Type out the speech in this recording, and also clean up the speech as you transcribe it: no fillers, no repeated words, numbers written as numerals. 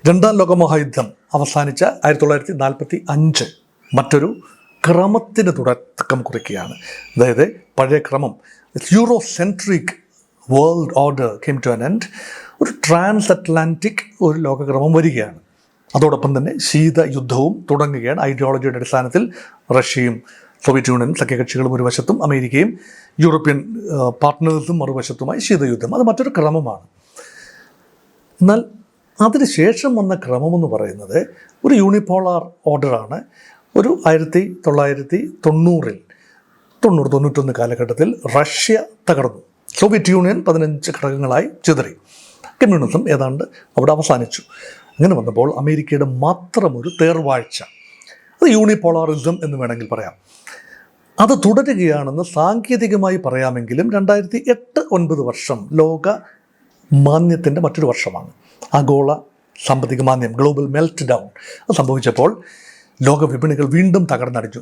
രണ്ടാം ലോകമഹായുദ്ധം അവസാനിച്ച 1945 മറ്റൊരു ക്രമത്തിന് തുടക്കം കുറിക്കുകയാണ്. അതായത് പഴയ ക്രമം Eurocentric world order came to an end. ഒരു ട്രാൻസ് അറ്റ്ലാന്റിക് ഒരു ലോകക്രമം വരികയാണ്. അതോടൊപ്പം തന്നെ ശീതയുദ്ധവും തുടങ്ങുകയാണ്. ഐഡിയോളജിയുടെ അടിസ്ഥാനത്തിൽ റഷ്യയും സോവിയറ്റ് യൂണിയനും സഖ്യകക്ഷികളും ഒരു വശത്തും അമേരിക്കയും യൂറോപ്യൻ പാർട്ട്നേഴ്സും മറുവശത്തുമായി ശീതയുദ്ധം. അത് മറ്റൊരു ക്രമമാണ്. എന്നാൽ അതിനുശേഷം വന്ന ക്രമമെന്ന് പറയുന്നത് ഒരു യൂണിപോളാർ ഓർഡറാണ്. ഒരു 1990 കാലഘട്ടത്തിൽ റഷ്യ തകർന്നു. സോവിയറ്റ് യൂണിയൻ 15 ഘടകങ്ങളായി ചിതറി. കമ്മ്യൂണിസം ഏതാണ്ട് അവിടെ അവസാനിച്ചു. അങ്ങനെ വന്നപ്പോൾ അമേരിക്കയുടെ മാത്രമൊരു തേർവാഴ്ച, അത് യൂണിപോളാറിസം എന്ന് വേണമെങ്കിൽ പറയാം, അത് തുടരുകയാണെന്ന് സാങ്കേതികമായി പറയാമെങ്കിലും 2008-9 വർഷം ലോക മാന്ദ്യത്തിൻ്റെ മറ്റൊരു വർഷമാണ്. ആഗോള സാമ്പത്തിക മാന്ദ്യം, ഗ്ലോബൽ മെൽറ്റ് ഡൗൺ, അത് സംഭവിച്ചപ്പോൾ ലോക വിപണികൾ വീണ്ടും തകർന്നടിച്ചു.